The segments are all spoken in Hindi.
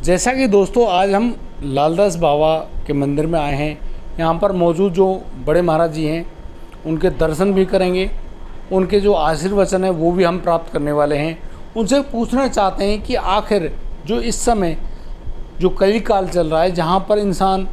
जैसा कि दोस्तों आज हम लालदास बाबा के मंदिर में आए हैं, यहाँ पर मौजूद जो बड़े महाराज जी हैं उनके दर्शन भी करेंगे, उनके जो आशीर्वचन है वो भी हम प्राप्त करने वाले हैं। उनसे पूछना चाहते हैं कि आखिर जो इस समय जो कली काल चल रहा है, जहाँ पर इंसान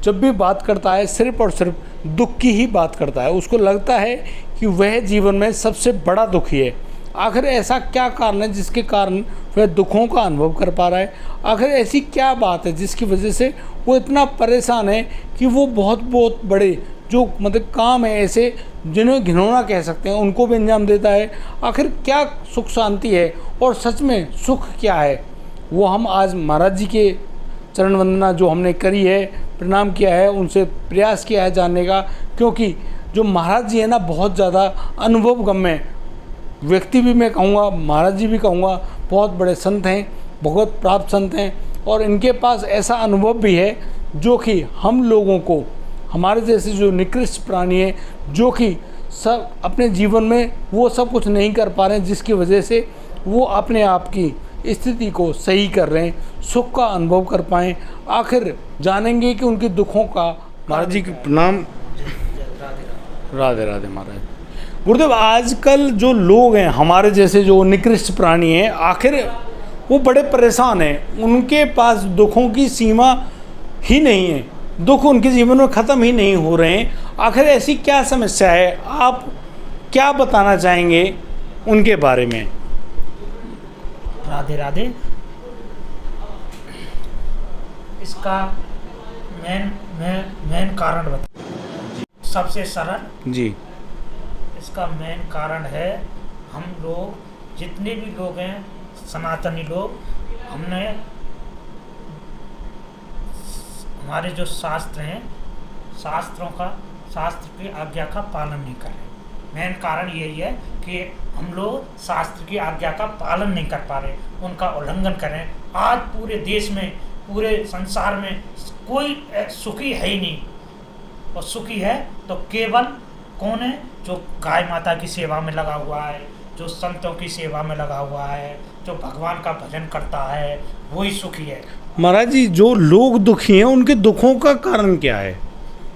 जब भी बात करता है सिर्फ और सिर्फ दुख की ही बात करता है, उसको लगता है कि वह जीवन में सबसे बड़ा दुखी है। आखिर ऐसा क्या कारण है जिसके कारण वह दुखों का अनुभव कर पा रहा है? आखिर ऐसी क्या बात है जिसकी वजह से वो इतना परेशान है कि वो बहुत बड़े जो मतलब काम है ऐसे जिन्हें घिनौना कह सकते हैं उनको भी अंजाम देता है। आखिर क्या सुख शांति है और सच में सुख क्या है, वो हम आज महाराज जी के चरण वंदना जो हमने करी है, प्रणाम किया है, उनसे प्रयास किया है जानने का। क्योंकि जो महाराज जी हैं ना, बहुत ज़्यादा अनुभवगम्य व्यक्ति भी मैं कहूँगा, महाराज जी भी कहूँगा, बहुत बड़े संत हैं, बहुत प्राप्त संत हैं और इनके पास ऐसा अनुभव भी है जो कि हम लोगों को, हमारे जैसे जो निकृष्ट प्राणी हैं, जो कि सब अपने जीवन में वो सब कुछ नहीं कर पा रहे हैं, जिसकी वजह से वो अपने आप की स्थिति को सही कर रहे हैं, सुख का अनुभव कर पाएँ। आखिर जानेंगे कि उनके दुखों का। महाराज जी के प्रणाम। राधे राधे महाराज। गुरुदेव, आजकल जो लोग हैं हमारे जैसे जो निकृष्ट प्राणी हैं, आखिर वो बड़े परेशान हैं, उनके पास दुखों की सीमा ही नहीं है, दुख उनके जीवन में ख़त्म ही नहीं हो रहे हैं। आखिर ऐसी क्या समस्या है, आप क्या बताना चाहेंगे उनके बारे में? राधे राधे। इसका मेन कारण बता, सबसे सरल जी। इसका मेन कारण है, हम लोग जितने भी लोग हैं सनातनी लोग, हमने हमारे जो शास्त्र हैं, शास्त्र की आज्ञा का पालन नहीं कर रहे। मेन कारण यही है कि हम लोग शास्त्र की आज्ञा का पालन नहीं कर पा रहे, उनका उल्लंघन कर रहे हैं। आज पूरे देश में, पूरे संसार में कोई सुखी है ही नहीं, और सुखी है तो केवल कौन है? जो गाय माता की सेवा में लगा हुआ है, जो संतों की सेवा में लगा हुआ है, जो भगवान का भजन करता है, वही सुखी है। महाराज जी, जो लोग दुखी हैं उनके दुखों का कारण क्या है?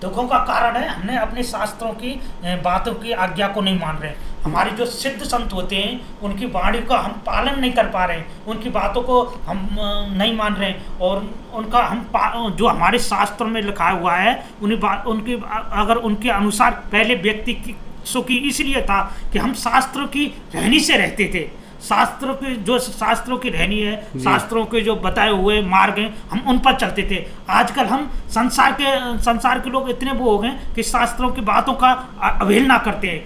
दुखों का कारण है, हमने अपने शास्त्रों की बातों की आज्ञा को नहीं मान रहे। हमारे जो सिद्ध संत होते हैं उनकी वाणी का हम पालन नहीं कर पा रहे हैं, उनकी बातों को हम नहीं मान रहे हैं, और उनका हम जो हमारे शास्त्रों में लिखा हुआ है उनकी अगर उनके अनुसार पहले व्यक्ति की सुखी इसलिए था कि हम शास्त्रों की रहनी से रहते थे। शास्त्रों की जो शास्त्रों की रहनी है, शास्त्रों के जो बताए हुए मार्ग हैं, हम उन पर चलते थे। आजकल हम संसार के लोग इतने वो हो गए कि शास्त्रों की बातों का अवहेलना करते हैं।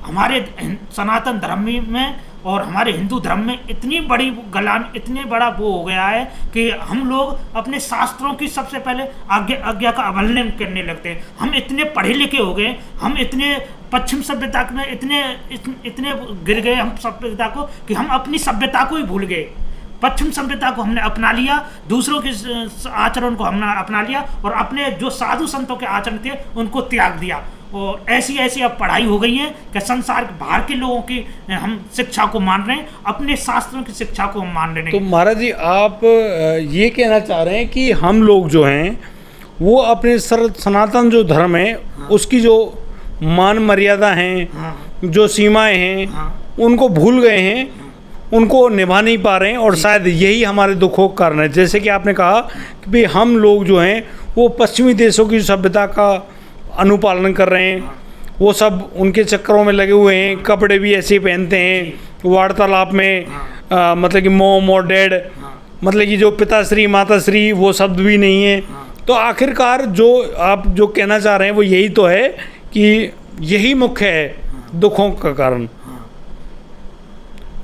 हमारे सनातन धर्म में और हमारे हिंदू धर्म में इतनी बड़ा वो हो गया है कि हम लोग अपने शास्त्रों की सबसे पहले आज्ञा का अवहेलना करने लगते हैं। हम इतने पढ़े लिखे हो गए, हम इतने पश्चिम सभ्यता में इतने गिर गए हम सभ्यता को, कि हम अपनी सभ्यता को ही भूल गए। पश्चिम सभ्यता को हमने अपना लिया, दूसरों के आचरण को हमने अपना लिया, और अपने जो साधु संतों के आचरण थे उनको त्याग दिया। और ऐसी अब पढ़ाई हो गई है कि संसार बाहर के लोगों की हम शिक्षा को मान रहे हैं, अपने शास्त्रों की शिक्षा को हम मान रहे हैं। तो महाराज जी, आप ये कहना चाह रहे हैं कि हम लोग जो हैं वो अपने सनातन जो धर्म है, हाँ। उसकी जो मान मर्यादा हैं, हाँ। जो सीमाएं हैं, हाँ। उनको भूल गए हैं, उनको निभा नहीं पा रहे हैं, और शायद यही हमारे दुखों का कारण है। जैसे कि आपने कहा कि भाई हम लोग जो हैं वो पश्चिमी देशों की सभ्यता का अनुपालन कर रहे हैं, वो सब उनके चक्करों में लगे हुए हैं, कपड़े भी ऐसे पहनते हैं, वार्तालाप में मतलब कि मॉम और डैड, मतलब कि जो पिताश्री माताश्री वो शब्द भी नहीं है। तो आखिरकार जो आप जो कहना चाह रहे हैं वो यही तो है कि यही मुख्य है दुखों का कारण।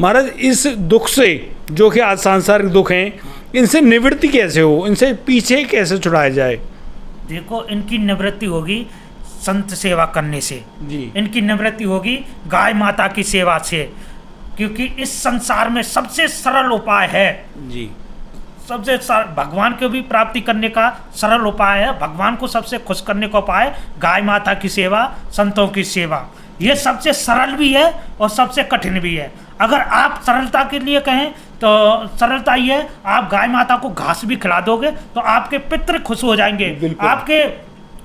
महाराज, इस दुख से जो कि आज सांसारिक दुख हैं, इनसे निवृत्ति कैसे हो, इनसे पीछे कैसे छुड़ाया जाए? देखो, इनकी निवृत्ति होगी संत सेवा करने से जी। इनकी निवृत्ति होगी गाय माता की सेवा से, क्योंकि इस संसार में सबसे सरल उपाय है जी, सबसे भगवान को भी प्राप्ति करने का सरल उपाय है, भगवान को सबसे खुश करने का उपाय गाय माता की सेवा, संतों की सेवा। ये सबसे सरल भी है और सबसे कठिन भी है। अगर आप सरलता के लिए कहें तो सरलता ये है, आप गाय माता को घास भी खिला दोगे तो आपके पितृ खुश हो जाएंगे, आपके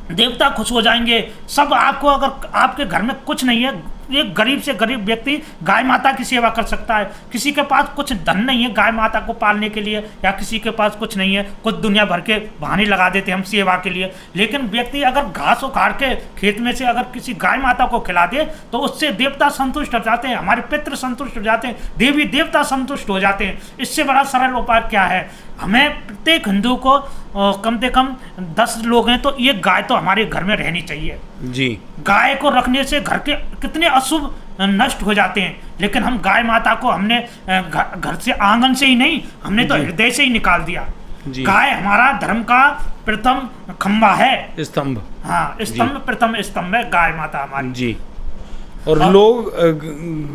देवता खुश हो जाएंगे सब। आपको अगर आपके घर में कुछ नहीं है, एक गरीब से गरीब व्यक्ति गाय माता की सेवा कर सकता है। किसी के पास कुछ धन नहीं है गाय माता को पालने के लिए, या किसी के पास कुछ नहीं है, कुछ दुनिया भर के बहाने लगा देते हम सेवा के लिए, लेकिन व्यक्ति अगर घास उखाड़ के खेत में से अगर किसी गाय माता को खिला दे तो उससे देवता संतुष्ट हो जाते हैं, हमारे पितृ संतुष्ट हो जाते हैं, देवी देवता संतुष्ट हो जाते हैं। इससे बड़ा सरल उपाय क्या है? हमें प्रत्येक हिंदू को कम से कम 10 लोग हैं तो एक गाय तो हमारे घर में रहनी चाहिए जी। गाय को रखने से घर के कितने अशुभ नष्ट हो जाते हैं, लेकिन हम गाय माता को हमने घर से, आंगन से ही नहीं, हमने तो हृदय से ही निकाल दिया। गाय हमारा धर्म का प्रथम खंबा है, स्तंभ। हाँ, स्तंभ, प्रथम स्तंभ है गाय माता हमारी जी। और लोग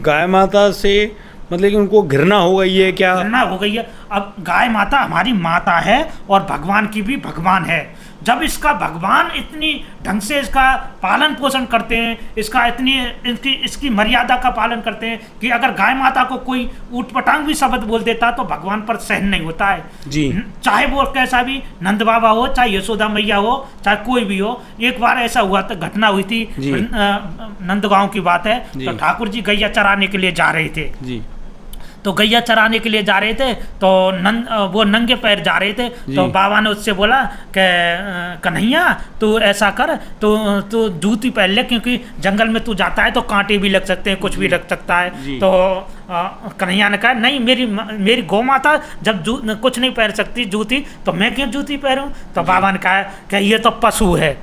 गाय माता से मतलब कि उनको घृणा हो गई है क्या? घृणा हो गई है। अब गाय माता हमारी माता है और भगवान की भी भगवान है। जब इसका भगवान इतनी ढंग से इसका पालन पोषण करते हैं, इसका इसकी मर्यादा का पालन करते हैं कि अगर गाय माता को कोई ऊटपटांग भी शब्द बोल देता तो भगवान पर सहन नहीं होता है जी। चाहे वो कैसा भी नंद बाबा हो, चाहे यशोदा मैया हो, चाहे कोई भी हो। एक बार ऐसा हुआ था, घटना हुई थी, नंदगांव की बात है। तो ठाकुर जी गैया चराने के लिए जा रहे थे जी। तो गैया चराने के लिए जा रहे थे तो वो नंगे पैर जा रहे थे। तो बाबा ने उससे बोला कि कन्हैया तू ऐसा कर, तू जूती पहन ले, क्योंकि जंगल में तू जाता है तो कांटे भी लग सकते हैं, कुछ भी लग सकता है। तो कन्हैया ने कहा नहीं, मेरी गौ माता जब कुछ नहीं पहन सकती जूती तो मैं क्यों जूती पहनूं? तो बाबा ने कहा कि ये तो पशु है।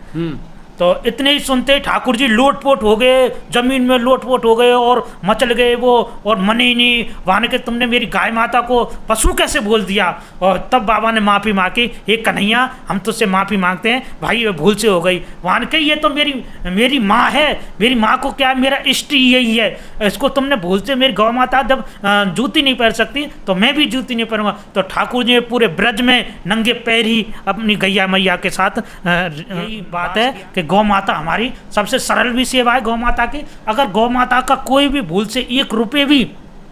तो इतने ही सुनते ही ठाकुर जी लोटपोट हो गए, जमीन में लोटपोट हो गए और मचल गए वो, और मने ही नहीं वहां के तुमने मेरी गाय माता को पशु कैसे बोल दिया। और तब बाबा ने माफ़ी मांगी, हे कन्हैया हम तुझसे माफ़ी मांगते हैं भाई, ये भूल से हो गई। वहां के ये तो मेरी माँ है, मेरी माँ को क्या मेरा इष्ट ही यही है, इसको तुमने भूल से, मेरी गौ माता जब जूती नहीं पहन सकती तो मैं भी जूती नहीं पहनूंगा। तो ठाकुर जी पूरे ब्रज में नंगे पैर ही अपनी गैया मैया के साथ, यही बात है कि गौ माता हमारी सबसे सरल भी सेवा है। गौ माता की अगर गौ माता का कोई भी भूल से 1 रुपये भी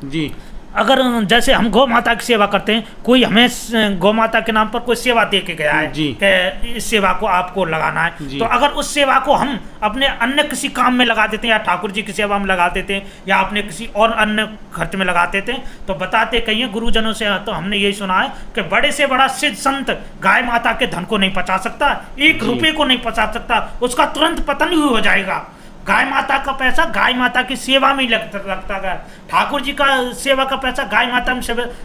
जी, अगर जैसे हम गौ माता की सेवा करते हैं, कोई हमें गौ माता के नाम पर कोई सेवा दे के गया है कि इस सेवा को आपको लगाना है, तो अगर उस सेवा को हम अपने अन्य किसी काम में लगा देते हैं, या ठाकुर जी की सेवा में लगा देते हैं, या अपने किसी और अन्य खर्च में लगा देते हैं, तो बताते कहीं गुरुजनों से तो हमने यही सुना है कि बड़े से बड़ा सिद्ध संत गाय माता के धन को नहीं पचा सकता, 1 रुपये को नहीं पचा सकता, उसका तुरंत पतन ही हो जाएगा। गाय माता का पैसा गाय माता की सेवा में लगता है, ठाकुर जी का सेवा का पैसा गाय माता में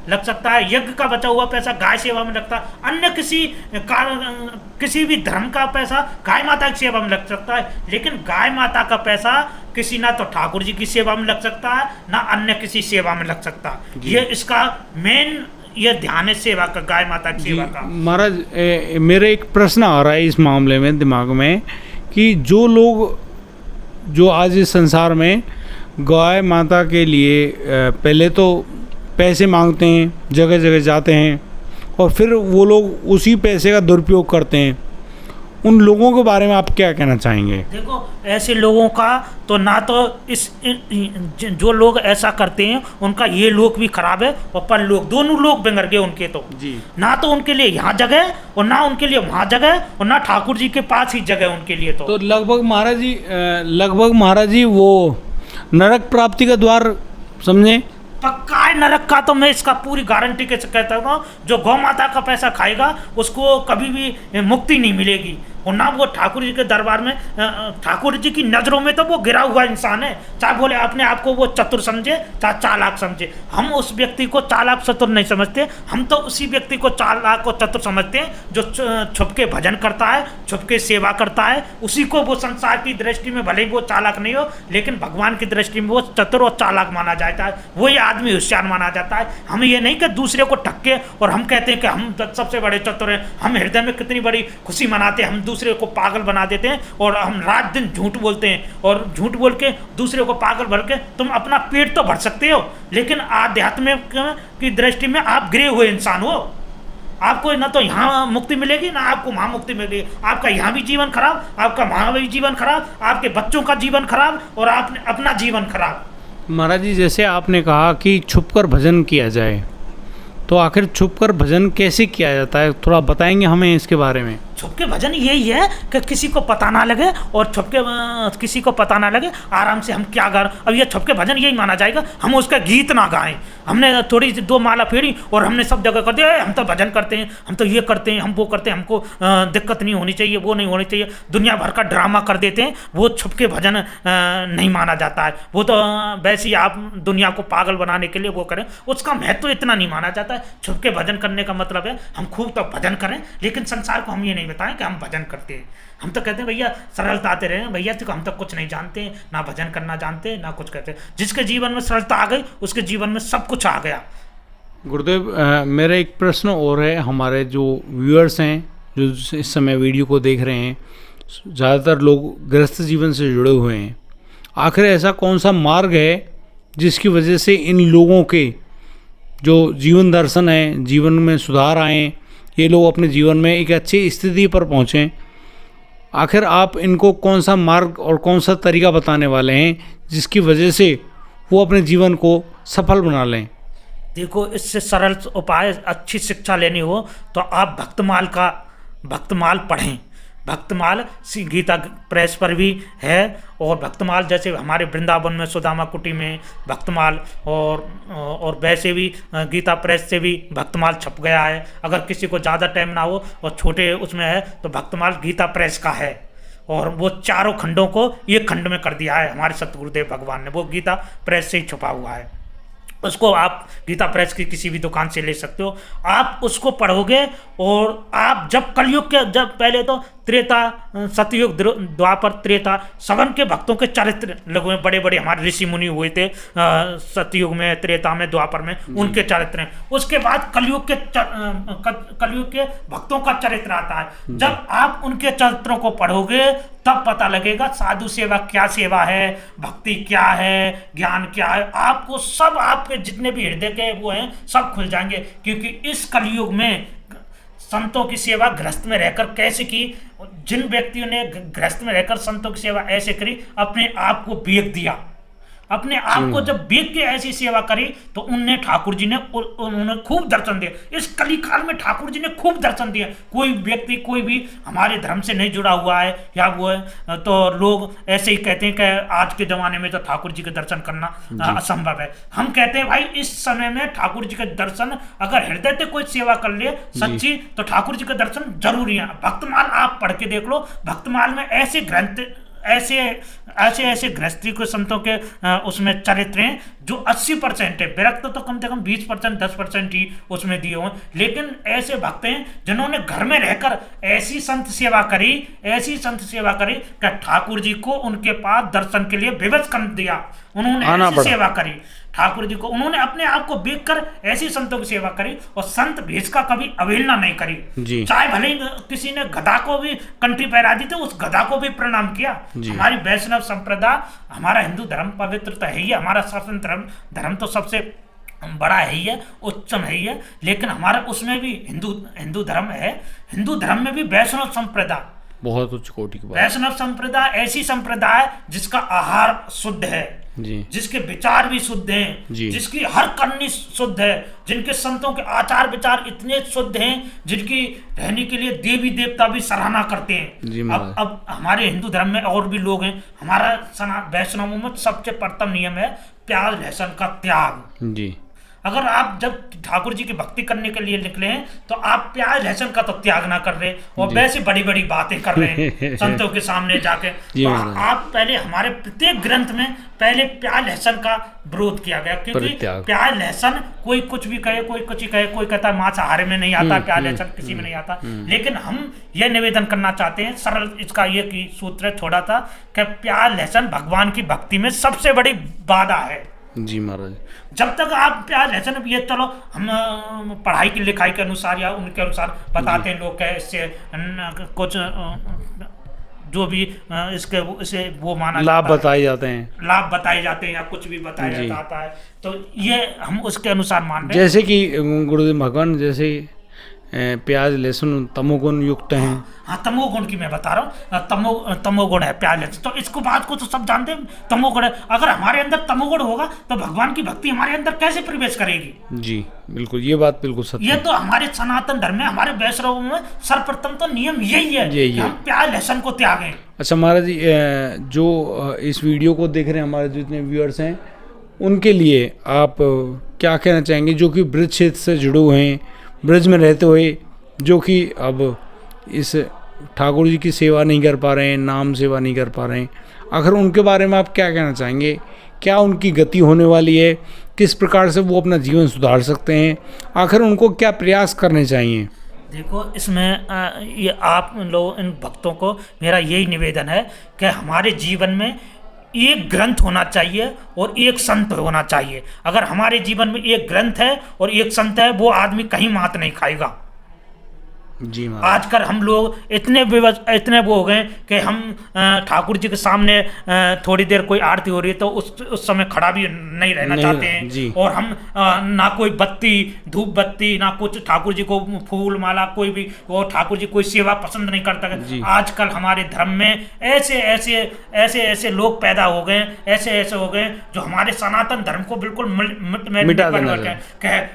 लग सकता है, यज्ञ का बचा हुआ पैसा गाय सेवा में लगता है, अन्य किसी भी धर्म का पैसा गाय माता की सेवा में लग सकता है, लेकिन गाय माता का पैसा किसी ना तो ठाकुर जी की सेवा में लग सकता है, ना अन्य किसी सेवा में लग सकता। ये इसका मेन ये ध्यान है सेवा का, गाय माता की सेवा का। महाराज मेरे एक प्रश्न आ रहा है इस मामले में दिमाग में कि जो लोग जो आज इस संसार में गाय माता के लिए पहले तो पैसे मांगते हैं, जगह जगह जाते हैं, और फिर वो लोग उसी पैसे का दुरुपयोग करते हैं, उन लोगों के बारे में आप क्या कहना चाहेंगे? देखो ऐसे लोगों का तो ना तो जो लोग ऐसा करते हैं उनका ये लोक भी खराब है और परलोक, दोनों लोग बिगड़ गए उनके। तो जी, ना तो उनके लिए यहाँ जगह और ना उनके लिए वहाँ जगह, और ना ठाकुर जी के पास ही जगह उनके लिए। तो लगभग महाराज जी वो नरक प्राप्ति का द्वार समझे, पक्का है नरक का। तो मैं इसका पूरी गारंटी के कहता हूँ, जो गौ माता का पैसा खाएगा उसको कभी भी मुक्ति नहीं मिलेगी, और ना वो ठाकुर जी के दरबार में, ठाकुर जी की नज़रों में तो वो गिरा हुआ इंसान है, चाहे बोले अपने आप को वो चतुर समझे चाहे चालाक समझे। हम उस व्यक्ति को चालाक चतुर नहीं समझते, हम तो उसी व्यक्ति को चालाक और चतुर समझते हैं जो छुप के भजन करता है, छुप के सेवा करता है, उसी को वो संसार की दृष्टि में भले ही वो चालाक नहीं हो, लेकिन भगवान की दृष्टि में वो चतुर और चालाक माना जाता है, वही आदमी होशियार माना जाता है। हम ये नहीं कि दूसरे को ठक्के और हम कहते हैं कि हम सबसे बड़े चतुर हैं, हम हृदय में कितनी बड़ी खुशी मनाते हैं, हम दूसरे को पागल बना देते हैं, और हम रात दिन झूठ बोलते हैं, और झूठ बोल के दूसरे को पागल भर के तुम अपना पेट तो भर सकते हो, लेकिन आध्यात्म की दृष्टि में आप गिरे हुए इंसान हो। आपको ना तो यहाँ मुक्ति मिलेगी ना आपको वहाँ मुक्ति मिलेगी, आपका यहाँ भी जीवन खराब, आपका वहाँ भी जीवन खराब, आपके बच्चों का जीवन खराब, और आपने अपना जीवन खराब। महाराज जी जैसे आपने कहा कि छुपकर भजन किया जाए, तो आखिर छुपकर भजन कैसे किया जाता है, थोड़ा बताएंगे हमें इसके बारे में? छुप के भजन यही है कि किसी को पता ना लगे, और छुप के किसी को पता ना लगे, आराम से हम क्या गा। अब ये छुप के भजन यही माना जाएगा, हम उसका गीत ना गाएं। हमने थोड़ी सी 2 माला फेरी और हमने सब जगह कर दिया, हम तो भजन करते हैं, हम तो ये करते हैं, हम वो करते हैं, हमको दिक्कत नहीं होनी चाहिए, वो नहीं होनी चाहिए, दुनिया भर का ड्रामा कर देते हैं। वो छुप के भजन नहीं माना जाता है। वो तो वैसे ही आप दुनिया को पागल बनाने के लिए वो करें, उसका महत्व इतना नहीं माना जाता है। छुप के भजन करने का मतलब है हम खूब तो भजन करें, लेकिन संसार को हम ये नहीं बताएं कि हम भजन करते हैं। हम तो कहते हैं भैया सरलता आते रहे भैया, तो हम तो कुछ नहीं जानते, ना भजन करना जानते, ना कुछ कहते। जिसके जीवन में सरलता आ गई उसके जीवन में सब कुछ आ गया। गुरुदेव, मेरा एक प्रश्न और है। हमारे जो व्यूअर्स हैं जो इस समय वीडियो को देख रहे हैं, ज़्यादातर लोग गृहस्थ जीवन से जुड़े हुए हैं। आखिर ऐसा कौन सा मार्ग है जिसकी वजह से इन लोगों के जो जीवन दर्शन है, जीवन में सुधार आए, ये लोग अपने जीवन में एक अच्छी स्थिति पर पहुँचें? आखिर आप इनको कौन सा मार्ग और कौन सा तरीका बताने वाले हैं जिसकी वजह से वो अपने जीवन को सफल बना लें? देखो, इससे सरल उपाय, अच्छी शिक्षा लेनी हो तो आप भक्तमाल पढ़ें। भक्तमाल गीता प्रेस पर भी है, और भक्तमाल जैसे हमारे वृंदावन में सुदामा कुटी में भक्तमाल, और वैसे भी गीता प्रेस से भी भक्तमाल छप गया है। अगर किसी को ज़्यादा टाइम ना हो और छोटे उसमें है तो भक्तमाल गीता प्रेस का है, और वो 4 खंडों को एक खंड में कर दिया है हमारे सतगुरुदेव भगवान ने। वो गीता प्रेस से ही छुपा हुआ है। उसको आप गीता प्रेस की किसी भी दुकान से ले सकते हो। आप उसको पढ़ोगे, और आप जब कलयुग के, जब पहले तो त्रेता, सतयुग, द्वापर, त्रेता, सवन के भक्तों के चरित्र लगे, बड़े बड़े हमारे ऋषि मुनि हुए थे सतयुग में, त्रेता में, द्वापर में, उनके चरित्र हैं। उसके बाद कलयुग के भक्तों का चरित्र आता है। जब आप उनके चरित्रों को पढ़ोगे तब पता लगेगा साधु सेवा क्या सेवा है, भक्ति क्या है, ज्ञान क्या है। आपको सब, आपके जितने भी हृदय के वो हैं सब खुल जाएंगे। क्योंकि इस कलयुग में संतों की सेवा गृहस्थ में रहकर कैसे की, जिन व्यक्तियों ने गृहस्थ में रहकर संतों की सेवा ऐसे करी, अपने आप को बेच दिया। अपने आप को जब बेच के ऐसी सेवा करी तो उन्हें ठाकुर जी ने, उन्होंने खूब दर्शन दिए। इस कलिकाल में ठाकुर जी ने खूब दर्शन दिए। कोई व्यक्ति, कोई भी हमारे धर्म से नहीं जुड़ा हुआ है या वो है, तो लोग ऐसे ही कहते हैं कि आज के ज़माने में तो ठाकुर जी के दर्शन करना असंभव है। हम कहते हैं भाई, इस समय में ठाकुर जी के दर्शन अगर हृदय से कोई सेवा कर ले सच्ची, तो ठाकुर जी के दर्शन जरूरी है। भक्तमाल आप पढ़ के देख लो। भक्तमाल में ऐसे ग्रंथ, ऐसे गृहस्थी के संतों के उसमें चरित्र हैं जो 80% है। विरक्त तो कम से कम 20%, 10% ही उसमें दिए हुए। लेकिन ऐसे भक्त हैं जिन्होंने घर में रहकर ऐसी संत सेवा करी कि ठाकुर जी को उनके पास दर्शन के लिए विवश कर दिया। उन्होंने ऐसी सेवा करी ठाकुर जी को, उन्होंने अपने आप को बेच कर ऐसी संतों की सेवा करी, और संत भेष का कभी अवहेलना नहीं करी। चाहे भले किसी ने गधा को भी कंठी पहरा दी, तो उस गधा को भी प्रणाम किया। हमारी वैष्णव संप्रदाय, हमारा हिंदू धर्म पवित्र तो है ही, हमारा शासन धर्म तो सबसे बड़ा है ही है, उच्चम है ही है। लेकिन हमारा उसमें भी हिंदू धर्म है। हिंदू धर्म में भी वैष्णव संप्रदाय बहुत उच्च कोटि की बात। वैष्णव संप्रदाय ऐसी संप्रदाय जिसका आहार शुद्ध है, जिसके विचार भी शुद्ध हैं, जिसकी हर करनी शुद्ध है, जिनके संतों के आचार विचार इतने शुद्ध हैं, जिनकी रहने के लिए देवी देवता भी सराहना करते हैं। अब हमारे हिंदू धर्म में और भी लोग हैं। हमारा वैष्णवों में सबसे प्रथम नियम है प्याज लहसुन का त्याग। अगर आप जब ठाकुर जी की भक्ति करने के लिए निकले हैं तो आप प्याज लहसुन का तो त्याग ना कर रहे, और वैसे बड़ी बड़ी बातें कर रहे हैं संतों के सामने जाके। तो आप पहले, हमारे प्रत्येक ग्रंथ में पहले प्याज लहसुन का विरोध किया गया। क्योंकि प्याज लहसुन, कोई कुछ भी कहे, कोई कुछ ही कहे, कोई कहता है मांसाहार में नहीं आता, प्याज लहसुन किसी में नहीं आता। लेकिन हम यह निवेदन करना चाहते हैं, सरल इसका ये की सूत्र है छोटा था, कि प्याज लहसुन भगवान की भक्ति में सबसे बड़ी बाधा है। जी महाराज, जब तक आप प्याज लहसुन, ये चलो हम पढ़ाई की लिखाई के अनुसार या उनके अनुसार बताते हैं लोग, इससे कुछ जो भी इसे वो माना लाभ बताए जाते हैं, लाभ बताए जाते हैं, या कुछ भी बताया जाता है, तो ये हम उसके अनुसार मान रहे हैं। जैसे कि गुरुदेव भगवान जैसे प्याज लहसुन तमोगुण युक्त हैं। हाँ, तमोगुण की मैं बता रहा हूँ, तमोगुण है प्याज लहसुन। तो इसको बात को तो सब जानते हैं, तमोगुण है। अगर हमारे अंदर तमोगुण होगा तो भगवान की भक्ति हमारे अंदर कैसे प्रवेश करेगी? जी बिल्कुल, ये बात बिल्कुल सत्य ये है। तो हमारे सनातन धर्म में, हमारे वैष्णव में सर्वप्रथम तो नियम यही है कि हम प्याज लहसुन को त्यागें। अच्छा महाराज जी, जो इस वीडियो को देख रहे हैं हमारे जितने व्यूअर्स हैं, उनके लिए आप क्या कहना चाहेंगे, जो कि ब्रज क्षेत्र से जुड़े हुए हैं, ब्रज में रहते हुए, जो कि अब इस ठाकुर जी की सेवा नहीं कर पा रहे हैं, नाम सेवा नहीं कर पा रहे हैं, आखिर उनके बारे में आप क्या कहना चाहेंगे? क्या उनकी गति होने वाली है? किस प्रकार से वो अपना जीवन सुधार सकते हैं? आखिर उनको क्या प्रयास करने चाहिए? देखो, इसमें ये आप लोग इन भक्तों को मेरा यही निवेदन है कि हमारे जीवन में एक ग्रंथ होना चाहिए और एक संत होना चाहिए। अगर हमारे जीवन में एक ग्रंथ है और एक संत है, वो आदमी कहीं मात नहीं खाएगा। जी आजकल हम लोग इतने वो हो गए कि हम ठाकुर जी के सामने थोड़ी देर कोई आरती हो रही है तो उस समय खड़ा भी नहीं रहना चाहते हैं। और हम ना कोई बत्ती, धूप बत्ती, ना कुछ ठाकुर जी को फूल माला, कोई भी वो ठाकुर जी कोई सेवा पसंद नहीं करता। आजकल हमारे धर्म में ऐसे लोग पैदा हो गए, ऐसे हो गए जो हमारे सनातन धर्म को बिल्कुल मिटा देना।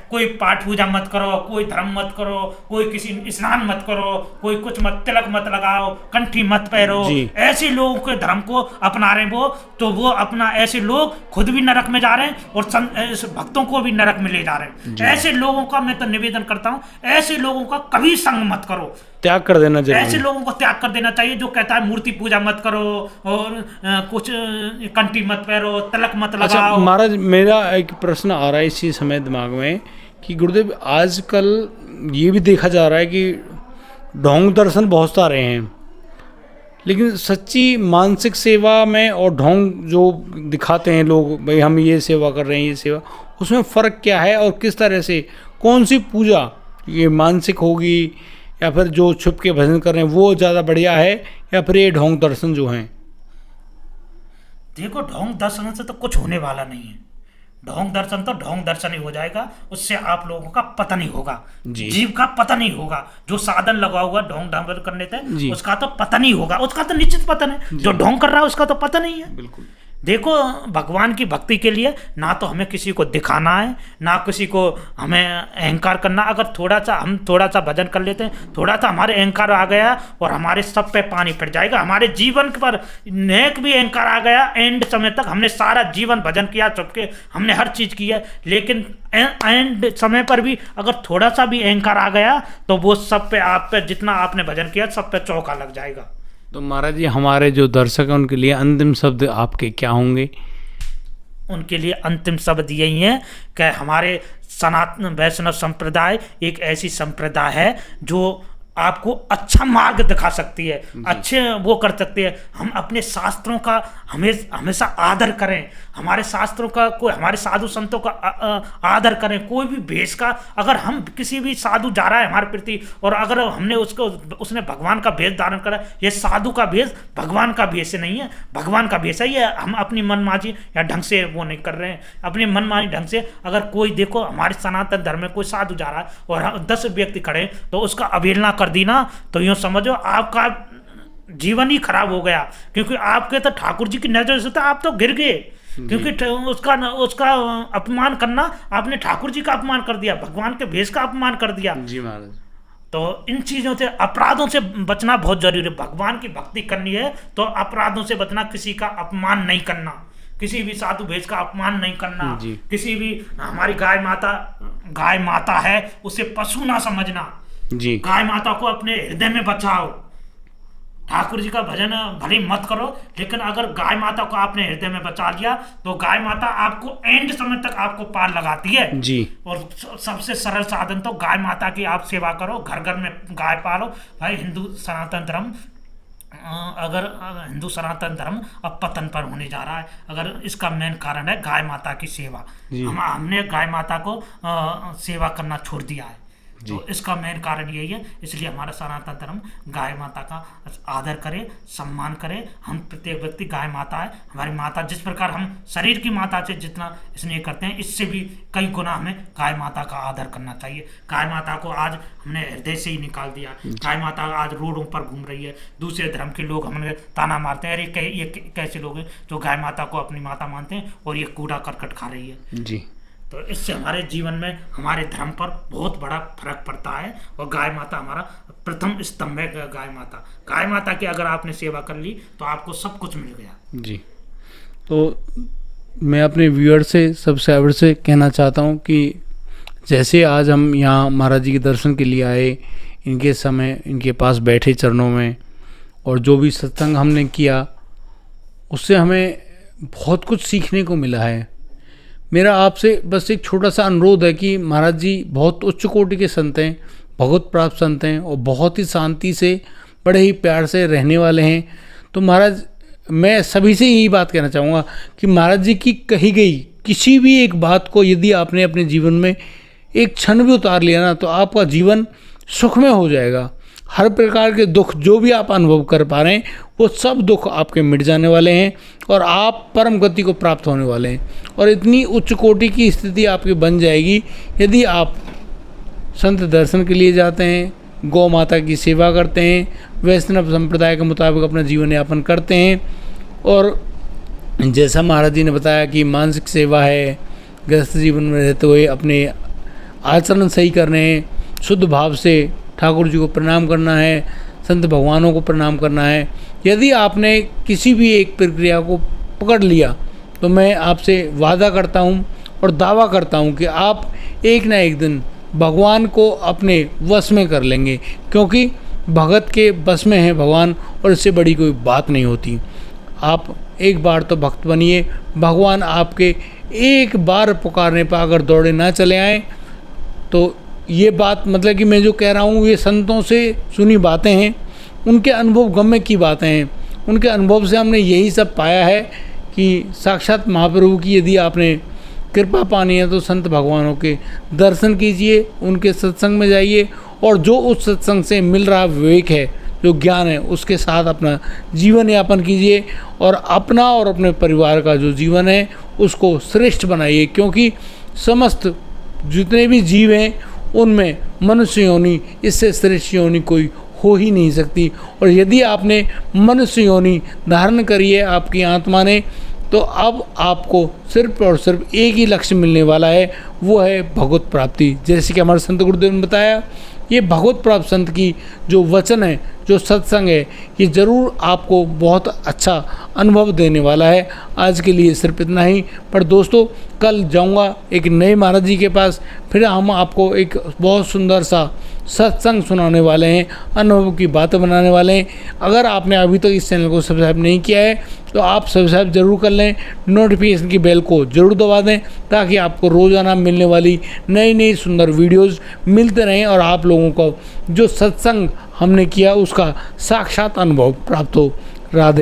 कोई पाठ पूजा मत करो, कोई धर्म मत करो, कोई किसी स्नान मत करो, कोई कुछ मत, तिलक मत लगाओ, कंठी मत पहनो। ऐसे लोगों के धर्म को अपना रहे वो अपना, ऐसे लोग खुद भी नरक में जा रहे हैं और भक्तों को भी नरक में ले जा रहे हैं। ऐसे लोगों का मैं तो निवेदन करता हूँ, ऐसे लोगों का कभी संग मत करो, त्याग कर देना चाहिए। ऐसे लोगों को त्याग कर देना चाहिए जो कहता है मूर्ति पूजा मत करो और कुछ कंठी मत पहनो, तिलक मत लगाओ। अच्छा महाराज, मेरा एक प्रश्न आ रहा है इसी समय दिमाग में कि गुरुदेव, आजकल ये भी देखा जा रहा है कि ढोंग दर्शन बहुत सारे हैं, लेकिन सच्ची मानसिक सेवा में और ढोंग जो दिखाते हैं लोग, भाई हम ये सेवा कर रहे हैं, ये सेवा, उसमें फ़र्क क्या है? और किस तरह से, कौन सी पूजा ये मानसिक होगी, या फिर जो छुप के भजन कर रहे हैं वो ज़्यादा बढ़िया है, या फिर ये ढोंग दर्शन जो हैं? देखो, ढोंग दर्शन से तो कुछ होने वाला नहीं है। ढोंग दर्शन तो ढोंग दर्शन ही हो जाएगा, उससे आप लोगों का पतन ही होगा, जीव का पतन ही होगा। जो साधन लगा हुआ ढोंग ढांग करने थे उसका तो पतन ही होगा, उसका तो निश्चित पतन है। जो ढोंग कर रहा है उसका तो पतन ही है। बिल्कुल। देखो, भगवान की भक्ति के लिए ना तो हमें किसी को दिखाना है, ना किसी को हमें अहंकार करना। अगर हम थोड़ा सा भजन कर लेते हैं, थोड़ा सा हमारे अहंकार आ गया और हमारे सब पे पानी फिर जाएगा। हमारे जीवन पर नेक भी अहंकार आ गया, एंड समय तक हमने सारा जीवन भजन किया, चुपके हमने हर चीज़ की है, लेकिन एंड समय पर भी अगर थोड़ा सा भी अहंकार आ गया तो वो सब पे, आप पे जितना आपने भजन किया सब पे चौका लग जाएगा। तो महाराज जी, हमारे जो दर्शक हैं उनके लिए अंतिम शब्द आपके क्या होंगे? उनके लिए अंतिम शब्द यही है कि हमारे सनातन वैष्णव संप्रदाय एक ऐसी संप्रदाय है जो आपको अच्छा मार्ग दिखा सकती है, अच्छे वो कर सकती है। हम अपने शास्त्रों का हमेशा आदर करें, हमारे शास्त्रों का, कोई हमारे साधु संतों का आदर करें। कोई भी भेष का, अगर हम किसी भी साधु जा रहा है हमारे प्रति और अगर हमने उसने भगवान का भेष धारण करा, ये साधु का भेष भगवान का भेष नहीं है, भगवान का भेष है। ये हम अपनी मनमानी या ढंग से वो नहीं कर रहे हैं, अपनी मनमानी ढंग से। अगर कोई, देखो, हमारे सनातन धर्म में कोई साधु जा रहा है और 10 व्यक्ति खड़े तो उसका अवहेलना कर दी ना, तो यूं समझो आपका जीवन ही खराब हो गया। क्योंकि आपके तो ठाकुर जी की नजर से तो आप तो गिर गए, क्योंकि उसका अपमान करना, आपने ठाकुर जी का अपमान कर दिया, भगवान के भेष का अपमान कर दिया। जी महाराज। तो इन चीजों से, अपराधों से बचना बहुत जरूरी है। भगवान की भक्ति करनी है तो अपराधों से बचना, किसी का अपमान नहीं करना, किसी भी साधु भेष का अपमान नहीं करना, किसी भी, हमारी गाय माता है उसे पशु ना समझना जी। गाय माता को अपने हृदय में बचाओ। ठाकुर जी का भजन भले मत करो, लेकिन अगर गाय माता को आपने हृदय में बचा लिया तो गाय माता आपको एंड समय तक आपको पार लगाती है जी। और सबसे सरल साधन तो गाय माता की आप सेवा करो, घर घर में गाय पालो। भाई, हिंदू सनातन धर्म अब पतन पर होने जा रहा है। अगर इसका मेन कारण है गाय माता की सेवा। हमने गाय माता को सेवा करना छोड़ दिया है। तो इसका मेन कारण यही है। इसलिए हमारा सनातन धर्म गाय माता का आदर करे, सम्मान करे। हम प्रत्येक व्यक्ति गाय माता है, हमारी माता। जिस प्रकार हम शरीर की माता से जितना स्नेह करते हैं, इससे भी कई गुना हमें गाय माता का आदर करना चाहिए। गाय माता को आज हमने हृदय से ही निकाल दिया। गाय माता आज रोडों पर घूम रही है। दूसरे धर्म के लोग हमें ताना मारते हैं, अरे ये कैसे लोग हैं जो गाय माता को अपनी माता मानते हैं और ये कूड़ा करकट खा रही है जी। तो इससे हमारे जीवन में, हमारे धर्म पर बहुत बड़ा फर्क पड़ता है। और गाय माता हमारा प्रथम स्तंभ है। गाय माता की अगर आपने सेवा कर ली तो आपको सब कुछ मिल गया जी। तो मैं अपने व्यूअर से, सब्सक्राइबर से कहना चाहता हूँ कि जैसे आज हम यहाँ महाराज जी के दर्शन के लिए आए, इनके समय इनके पास बैठे चरणों में, और जो भी सत्संग हमने किया उससे हमें बहुत कुछ सीखने को मिला है। मेरा आपसे बस एक छोटा सा अनुरोध है कि महाराज जी बहुत उच्च कोटि के संत हैं, भगवत प्राप्त संत हैं, और बहुत ही शांति से, बड़े ही प्यार से रहने वाले हैं। तो महाराज, मैं सभी से यही बात कहना चाहूँगा कि महाराज जी की कही गई किसी भी एक बात को यदि आपने अपने जीवन में एक क्षण भी उतार लिया ना, तो आपका जीवन सुखमय हो जाएगा। हर प्रकार के दुख जो भी आप अनुभव कर पा रहे हैं, वो सब दुख आपके मिट जाने वाले हैं और आप परम गति को प्राप्त होने वाले हैं। और इतनी उच्च कोटि की स्थिति आपकी बन जाएगी यदि आप संत दर्शन के लिए जाते हैं, गौ माता की सेवा करते हैं, वैष्णव संप्रदाय के मुताबिक अपना जीवन यापन करते हैं, और जैसा महाराज जी ने बताया कि मानसिक सेवा है, गृहस्थ जीवन में रहते हुए अपने आचरण सही करने हैं, शुद्ध भाव से ठाकुर जी को प्रणाम करना है, संत भगवानों को प्रणाम करना है। यदि आपने किसी भी एक प्रक्रिया को पकड़ लिया तो मैं आपसे वादा करता हूँ और दावा करता हूँ कि आप एक ना एक दिन भगवान को अपने वश में कर लेंगे, क्योंकि भगत के बस में है भगवान, और इससे बड़ी कोई बात नहीं होती। आप एक बार तो भक्त बनिए, भगवान आपके एक बार पुकारने पर अगर दौड़े ना चले आए तो ये बात, मतलब कि मैं जो कह रहा हूँ ये संतों से सुनी बातें हैं, उनके अनुभव गम्य की बातें हैं। उनके अनुभव से हमने यही सब पाया है कि साक्षात महाप्रभु की यदि आपने कृपा पानी है तो संत भगवानों के दर्शन कीजिए, उनके सत्संग में जाइए, और जो उस सत्संग से मिल रहा विवेक है, जो ज्ञान है, उसके साथ अपना जीवन यापन कीजिए और अपना और अपने परिवार का जो जीवन है उसको श्रेष्ठ बनाइए। क्योंकि समस्त जितने भी जीव हैं उनमें मनुष्य योनि इससे श्रेष्ठ योनि कोई हो ही नहीं सकती। और यदि आपने मनुष्य योनि धारण करी है आपकी आत्मा ने, तो अब आपको सिर्फ और सिर्फ एक ही लक्ष्य मिलने वाला है, वो है भगवत प्राप्ति। जैसे कि हमारे संत गुरुदेव ने बताया, ये भगवत प्राप्त संत की जो वचन है, जो सत्संग है, ये ज़रूर आपको बहुत अच्छा अनुभव देने वाला है। आज के लिए सिर्फ इतना ही, पर दोस्तों कल जाऊंगा एक नए महाराज जी के पास, फिर हम आपको एक बहुत सुंदर सा सत्संग सुनाने वाले हैं, अनुभव की बातें बनाने वाले हैं। अगर आपने अभी तक इस चैनल को सब्सक्राइब नहीं किया है तो आप सब्सक्राइब ज़रूर कर लें, नोटिफिकेशन की बेल को ज़रूर दबा दें, ताकि आपको रोज़ाना मिलने वाली नई नई सुंदर वीडियोज़ मिलते रहें और आप लोगों को जो सत्संग हमने किया उसका साक्षात अनुभव प्राप्त हो। राधे।